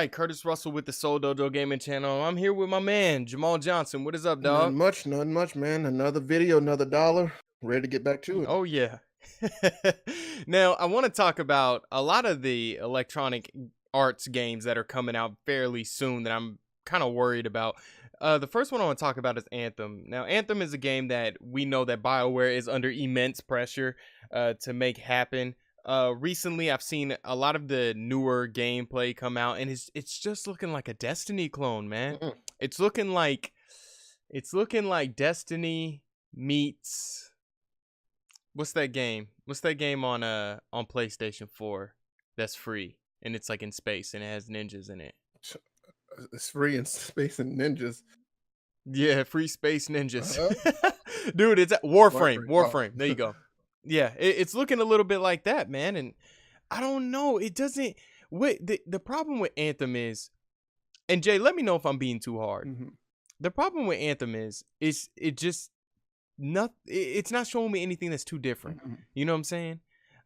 right, Curtis Russell with the Soul Dojo Gaming Channel. I'm here with my man Jamal Johnson. What is up, dog? Nothing much, man. Another video, another dollar. Ready to get back to it. Oh yeah. Now I want to talk about a lot of the electronic arts games that are coming out fairly soon that I'm kind of worried about. The first one I want to talk about is Anthem. Now, Anthem is a game that we know that BioWare is under immense pressure to make happen. Recently, I've seen a lot of the newer gameplay come out, and it's just looking like a Destiny clone, man. Mm-mm. It's looking like it's looking like Destiny meets what's that game? What's that game on PlayStation 4 that's free and it's like in space and it has ninjas in it? It's free in Space and Ninjas. Yeah, free space ninjas. Uh-huh. Dude, it's Warframe. Warframe. Oh. Warframe. There you go. Yeah, it's looking a little bit like that, man. And I don't know. It doesn't. The problem with Anthem is, and Jay, let me know if I'm being too hard. Mhm. The problem with Anthem is it just not. It's not showing me anything that's too different. Mhm. You know what I'm saying?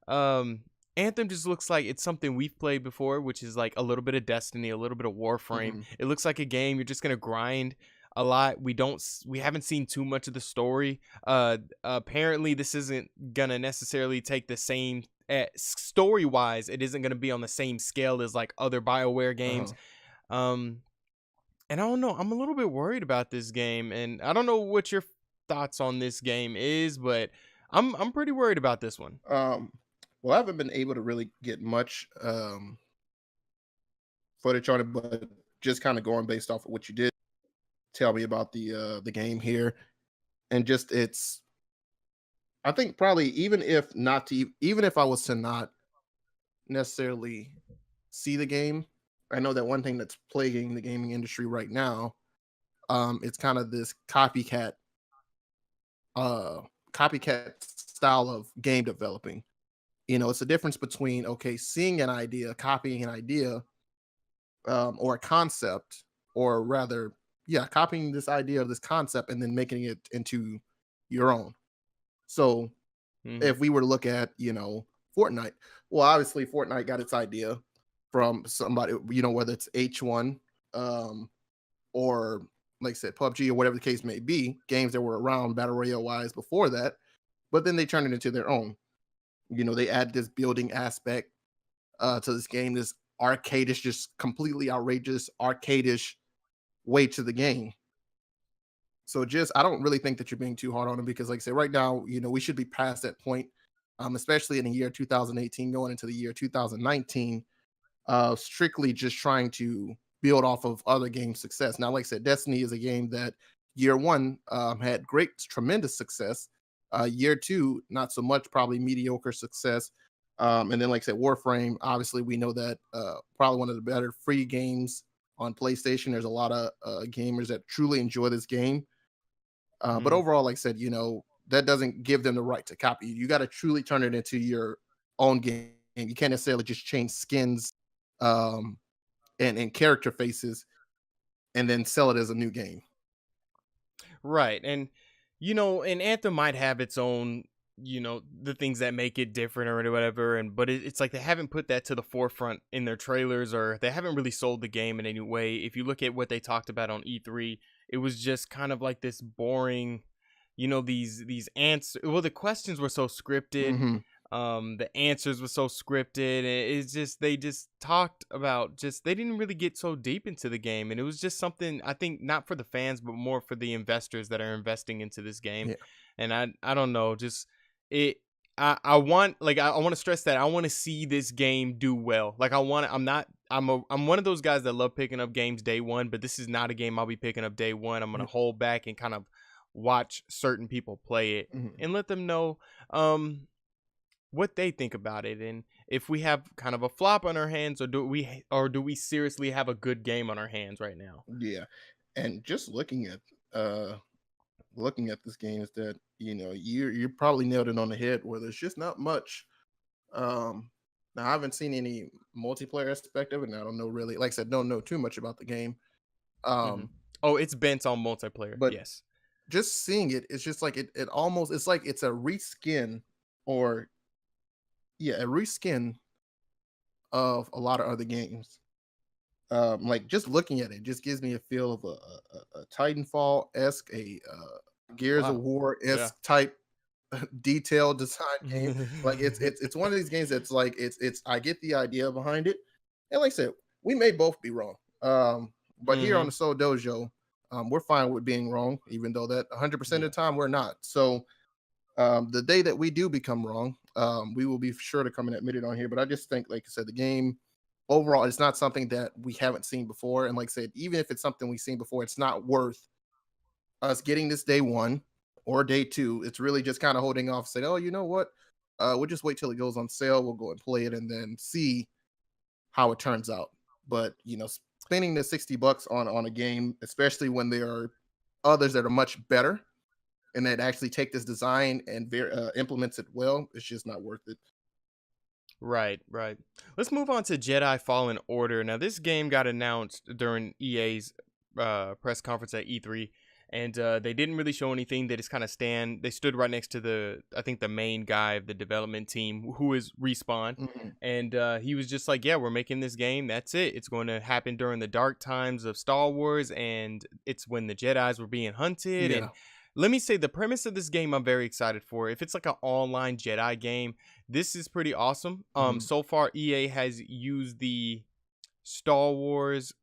Um, Anthem just looks like it's something we've played before, which is like a little bit of Destiny, a little bit of Warframe. Mhm. It looks like a game you're just gonna grind a lot. We haven't seen too much of the story. Apparently this isn't gonna necessarily take the same story wise. It isn't gonna be on the same scale as like other BioWare Uh-huh. games. Um, and I don't know. I'm a little bit worried about this game, and I don't know what your thoughts on this game is, but I'm pretty worried about this one. Um, well, I haven't been able to really get much footage on it, but just kind of going based off of what you did tell me about the game here, and just it's. I think probably even if I was to not necessarily see the game, I know that one thing that's plaguing the gaming industry right now, it's kind of this uh copycat style of game developing. It's a difference between okay, seeing an idea, copying an idea, or a concept, or rather, yeah, copying this idea of this concept and then making it into your own. So Hmm. if we were to look at, Fortnite, well, obviously Fortnite got its idea from somebody, whether it's H1, or like I said, PUBG or whatever the case may be, games that were around battle royale wise before that, but then they turned it into their own. They add this building aspect to this game, this arcadish, just completely outrageous arcadish way to the game. So just I don't really think that you're being too hard on them because, like I said, right now, we should be past that point, especially in the year 2018, going into the year 2019, strictly just trying to build off of other game success. Now, like I said, Destiny is a game that year one had great, tremendous success. Year two, not so much, probably mediocre success. And then, like I said, Warframe, obviously, we know that probably one of the better free games on PlayStation. There's a lot of gamers that truly enjoy this game. But Hmm. overall, like I said, that doesn't give them the right to copy you. You got to truly turn it into your own game. You can't necessarily just change skins um, and character faces and then sell it as a new game. Right. And and Anthem might have its own, the things that make it different or whatever. And but it's like they haven't put that to the forefront in their trailers, or they haven't really sold the game in any way. If you look at what they talked about on E3, it was just kind of like this boring, these answers. Well, the questions were so scripted. Hmm. The answers were so scripted, and it's just they just talked about just they didn't really get so deep into the game, and it was just something I think not for the fans but more for the investors that are investing into this game. Yeah. And I don't know, just it I want, like, I want to stress that I want to see this game do well. Like, I'm one of those guys that love picking up games day one, but this is not a game I'll be picking up day one. I'm gonna hold back and kind of watch certain people play it Hmm. and let them know what they think about it, and if we have kind of a flop on our hands, or do we seriously have a good game on our hands right now. Yeah. And just looking at this game is that you probably nailed it on the head where there's just not much. Now I haven't seen any multiplayer aspect of it, and I don't know really, like I said, don't know too much about the game. Hmm. Um, Oh, it's bent on multiplayer, but yes. just seeing it, it's just like it almost it's like it's a reskin, or yeah, a reskin of a lot of other games. Like just looking at it just gives me a feel of a Titanfall esque, a Gears of Wow. War Yeah. esque type detailed design game. Like it's one of these games that's like it's I get the idea behind it, and like I said, we may both be wrong. But here on Mm-hmm. the Soul Dojo, we're fine with being wrong, even though that 100% Yeah. of the time we're not. So the day that we do become wrong, we will be sure to come and admit it on here. But I just think, like I said, the game overall it's not something that we haven't seen before. And like I said, even if it's something we've seen before, it's not worth us getting this day one or day two. It's really just kind of holding off, saying, "Oh, you know what? We'll just wait till it goes on sale. We'll go and play it, and then see how it turns out." But spending the $60 on a game, especially when there are others that are much better and that actually take this design and implements it well, it's just not worth it. Right, right. Let's move on to Jedi Fallen Order. Now, this game got announced during EA's press conference at E3, and they didn't really show anything. They just kind of they stood right next to I think the main guy of the development team, who is Respawn, Mhm. and he was just like, "Yeah, we're making this game. That's it. It's going to happen during the dark times of Star Wars, and it's when the Jedi's were being hunted." And Yeah. let me say, the premise of this game, I'm very excited for. If it's like an online Jedi game, this is pretty awesome. Mhm. So far EA has used the Star Wars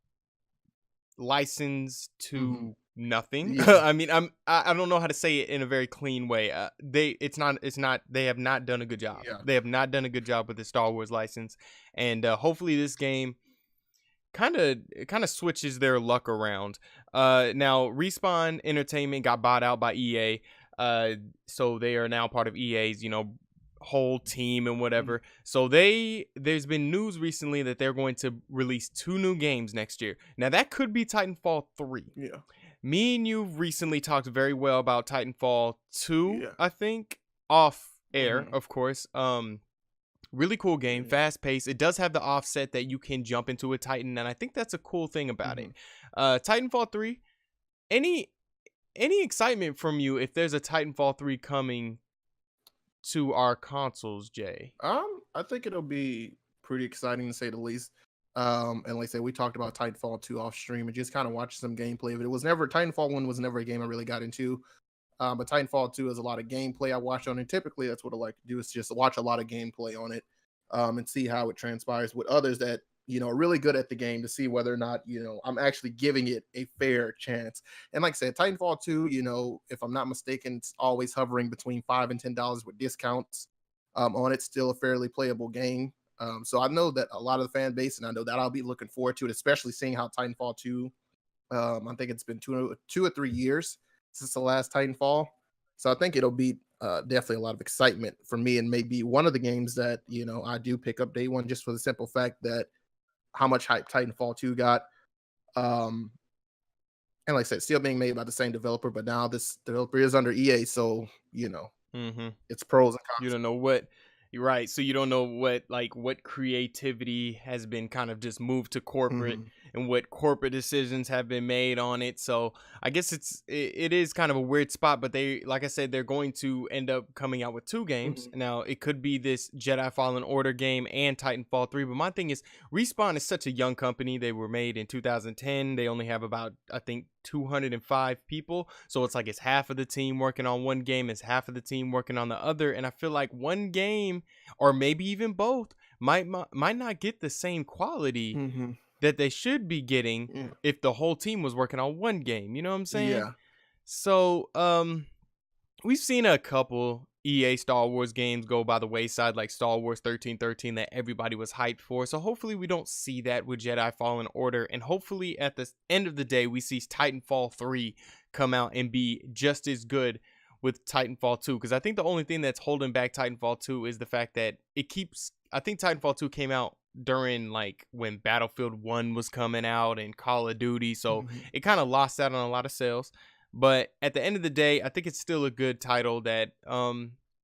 license Mhm. to nothing. Yeah. I mean, I don't know how to say it in a very clean way. They have not done a good job. Yeah. They have not done a good job with the Star Wars license, and hopefully this game kind of switches their luck around. Now Respawn Entertainment got bought out by EA, so they are now part of EA's whole team and Mhm. whatever. So there's been news recently that they're going to release 2 new games next year. Now that could be Titanfall 3. Yeah. Me and you recently talked very well about Titanfall 2, Yeah. I think, off air, Mhm. of course. Really cool game, Yeah. fast paced. It does have the offset that you can jump into a Titan, and I think that's a cool thing about it. Mhm. Titanfall 3, any excitement from you if there's a Titanfall 3 coming to our consoles, Jay? I think it'll be pretty exciting to say the least. And like I said, we talked about Titanfall 2 off stream and just kind of watched some gameplay of it. It was never Titanfall 1 was never a game I really got into. But Titanfall 2 has a lot of gameplay I watch on it. Typically, that's what I like to do is just watch a lot of gameplay on it, and see how it transpires with others that are really good at the game to see whether or not I'm actually giving it a fair chance. And like I said, Titanfall 2, if I'm not mistaken, it's always hovering between $5 and $10 with discounts on it. Still a fairly playable game. So I know that a lot of the fan base, and I know that I'll be looking forward to it, especially seeing how Titanfall 2. I think it's been 2 or 3 years since the last Titanfall, so I think it'll be definitely a lot of excitement for me, and maybe one of the games that I do pick up day one just for the simple fact that how much hype Titanfall 2 got. Um, and like I said, still being made by the same developer, but now this developer is under EA, so Mm-hmm. it's pros and You cons. don't know what you're right. So you don't know what creativity has been kind of just moved to corporate Hmm. and what corporate decisions have been made on it. So I guess it is kind of a weird spot, but they, like I said, they're going to end up coming out with 2 games. Hmm. Now it could be this Jedi Fallen Order game and Titanfall 3. But my thing is, Respawn is such a young company. They were made in 2010. They only have about, I think, 205 people. So it's like it's half of the team working on one game, it's half of the team working on the other. And I feel like one game, or maybe even both, might not get the same quality Hmm. that they should be getting Yeah. if the whole team was working on one game. You know what I'm saying? Yeah. So we've seen a couple EA Star Wars games go by the wayside, like Star Wars 1313 that everybody was hyped for. So hopefully we don't see that with Jedi Fallen Order. And hopefully at the end of the day, we see Titanfall 3 come out and be just as good with Titanfall 2. Because I think the only thing that's holding back Titanfall 2 is the fact that I think Titanfall 2 came out during like when Battlefield 1 was coming out and Call of Duty. So Hmm. it kind of lost out on a lot of sales. But at the end of the day, I think it's still a good title that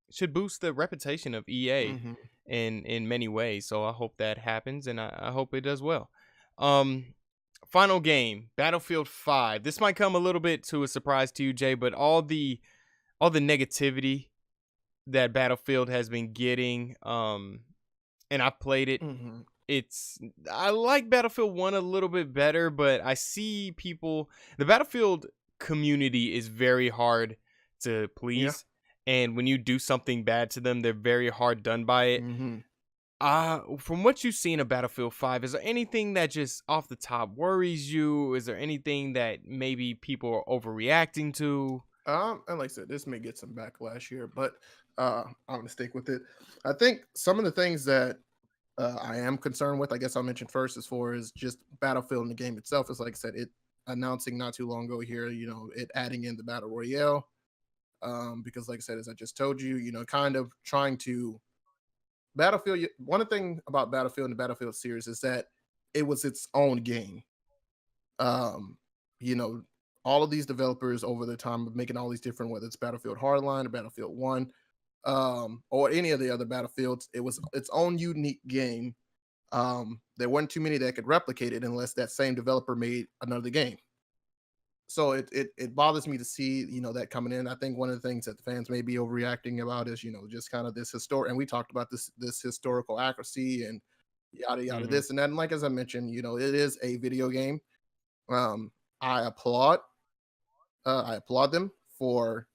should boost the reputation of EA Hmm. in many ways. So I hope that happens, and I hope it does well. Um, Final game, Battlefield 5. This might come a little bit to a surprise to you, Jay, but all the negativity that Battlefield has been getting, and I played it. Hmm. it's I like Battlefield 1 a little bit better, but I see people the Battlefield community is very hard to Yeah. please. And when you do something bad to them, they're very hard done by it. Hmm. From what you've seen of Battlefield 5, is there anything that just off the top worries you? Is there anything that maybe people are overreacting to? And like I said, this may get some backlash here, but I'm gonna stick with it. I think some of the things that I am concerned with, I guess I'll mention first, as far as just Battlefield in the game itself, is like I said, it announcing not too long ago here, it adding in the battle royale. Because like I said, as I just told you, kind of trying to Battlefield. One thing about Battlefield and the Battlefield series is that it was its own game. Um, you know, all of these developers over the time of making all these different, whether it's Battlefield Hardline or Battlefield One, or any of the other Battlefields, it was its own unique game. There weren't too many that could replicate it unless that same developer made another game. So it bothers me to see that coming in. I think one of the things that the fans may be overreacting about is just kind of this historic, and we talked about this historical accuracy and yada yada Hmm. this and that. And like as I mentioned, it is a video game. Um, I applaud I applaud them for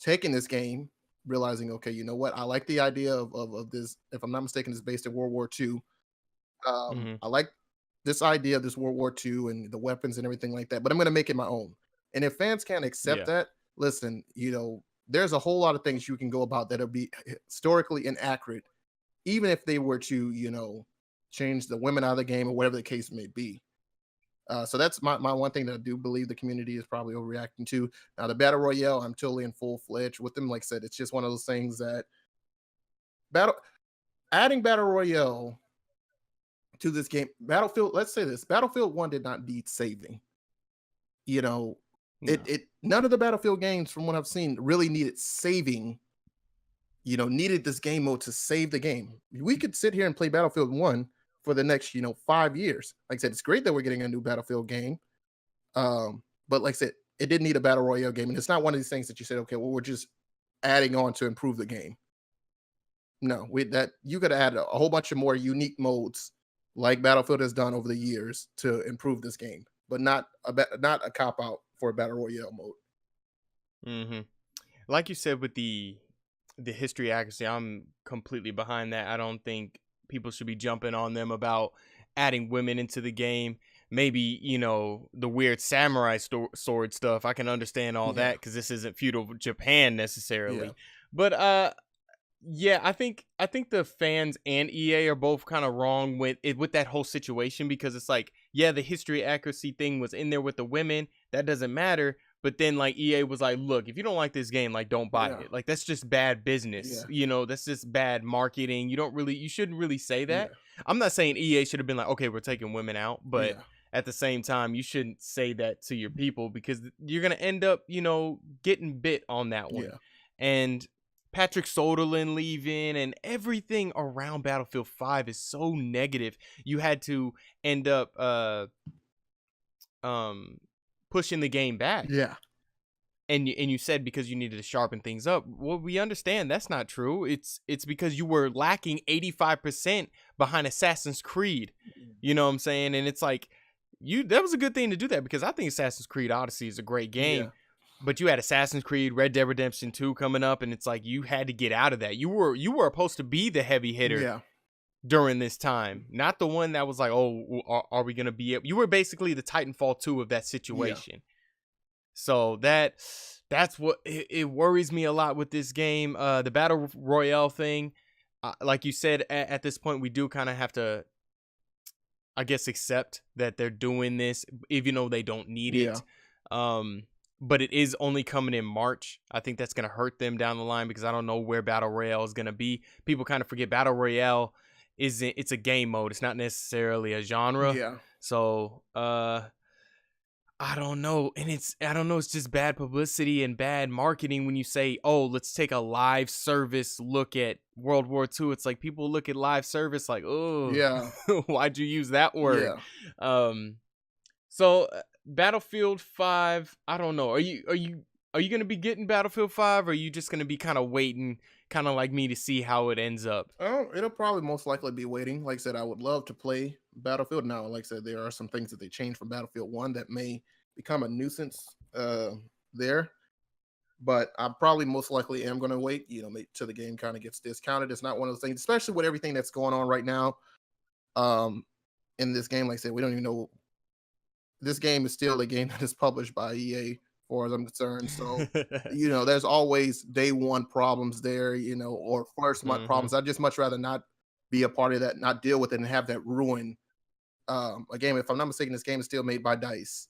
taking this game, realizing, okay, you know what, I like the idea of this. If I'm not mistaken, it's based in World War II. Hmm. I like this idea of this World War II and the weapons and everything like that, but I'm going to make it my own. And if fans can't accept Yeah. that, listen, there's a whole lot of things you can go about that'll be historically inaccurate, even if they were to, change the women out of the game or whatever the case may be. So that's my one thing that I do believe the community is probably overreacting to. Now, the battle royale, I'm totally in full fledged with them. Like I said, it's just one of those things that battle adding battle royale to this game. Battlefield, let's say this: Battlefield One did not need saving. You know, it No. it none of the Battlefield games, from what I've seen, really needed saving. Needed this game mode to save the game. We could sit here and play Battlefield One for the next 5 years. Like I said, it's great that we're getting a new Battlefield game. But like I said, it didn't need a battle royale game, and it's not one of these things that you said, okay, well, we're just adding on to improve the game. No, that you could add a whole bunch of more unique modes, like Battlefield has done over the years, to improve this game, but not a cop out for a battle royale mode. Hmm. Like you said with the history accuracy, I'm completely behind that. I don't think people should be jumping on them about adding women into the game. Maybe the weird samurai sword stuff. I can understand all Yeah, that because this isn't feudal Japan yeah, necessarily. But yeah, I think the fans and EA are both kind of wrong with it, with that whole situation, because it's like, yeah, the history accuracy thing was in there with the women. That doesn't matter. But then like EA was like, look, if you don't like this game, like don't buy yeah, it. Like that's just bad business. yeah, That's just bad marketing. You shouldn't really say that. yeah, I'm not saying EA should have been like, okay, we're taking women out, but yeah, at the same time, you shouldn't say that to your people, because you're gonna end up, getting bit on that one. yeah, And Patrick Soderlin leaving and everything around Battlefield 5 is so negative. You had to end up um pushing the game back. yeah, And you said because you needed to sharpen things up. Well, we understand that's not true. It's because you were lacking 85% behind Assassin's Creed. You know what I'm saying? And it's like, that was a good thing to do that, because I think Assassin's Creed Odyssey is a great game. yeah, But you had Assassin's Creed, Red Dead Redemption 2 coming up, and it's like you had to get out of that. You were supposed to be the heavy hitter yeah, during this time, not the one that was like, oh, are we gonna be able? You were basically the Titanfall 2 of that yeah, situation. So that's what it worries me a lot with this game. The battle royale thing, like you said, at this point we do kind of have to, I guess, accept that they're doing this, even though they don't need yeah, it. But it is only coming in March. I think that's gonna hurt them down the line, because I don't know where battle royale is gonna be. People kind of forget battle royale it's a game mode. It's not necessarily a genre. yeah, So I don't know. And I don't know, it's just bad publicity and bad marketing when you say, oh, let's take a live service look at World War II. It's like people look at live service like, oh, yeah, why'd you use that word? yeah. Um, so Battlefield 5, I don't know. Are you Are you gonna be getting Battlefield 5, or are you just gonna be kind of waiting, kind of like me, to see how it ends up? Oh, it'll probably most likely be waiting. Like I said, I would love to play Battlefield now. Like I said, there are some things that they changed from Battlefield 1 that may become a nuisance there. But I probably most likely am going to wait, till the game kind of gets discounted. It's not one of those things, especially with everything that's going on right now. Um, in this game, like I said, we don't even know. This game is still a game that is published by EA, as far as I'm concerned. So, there's always day one problems there, or first month Hmm. problems. I'd just much rather not be a part of that, not deal with it, and have that ruin a game. If I'm not mistaken, this game is still made by Dice.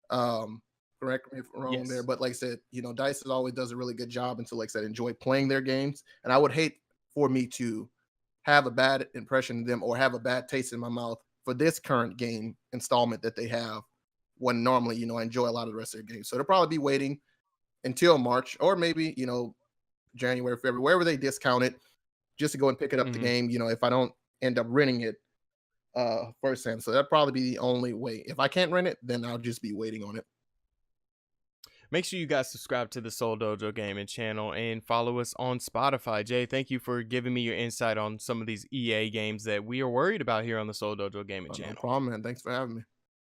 Um, Correct me if I'm wrong there, Yes. but like I said, Dice always does a really good job, and so like I said, enjoy playing their games. And I would hate for me to have a bad impression of them or have a bad taste in my mouth for this current game installment that they have, when normally, I enjoy a lot of the rest of their games. So they'll probably be waiting until March, or maybe, January, February, wherever they discount it, just to go and pick it up the Hmm. game, if I don't end up renting it firsthand. So that'd probably be the only way. If I can't rent it, then I'll just be waiting on it. Make sure you guys subscribe to the Soul Dojo Gaming channel and follow us on Spotify. Jay, thank you for giving me your insight on some of these EA games that we are worried about here on the Soul Dojo Gaming No channel. problem, man. Thanks for having me.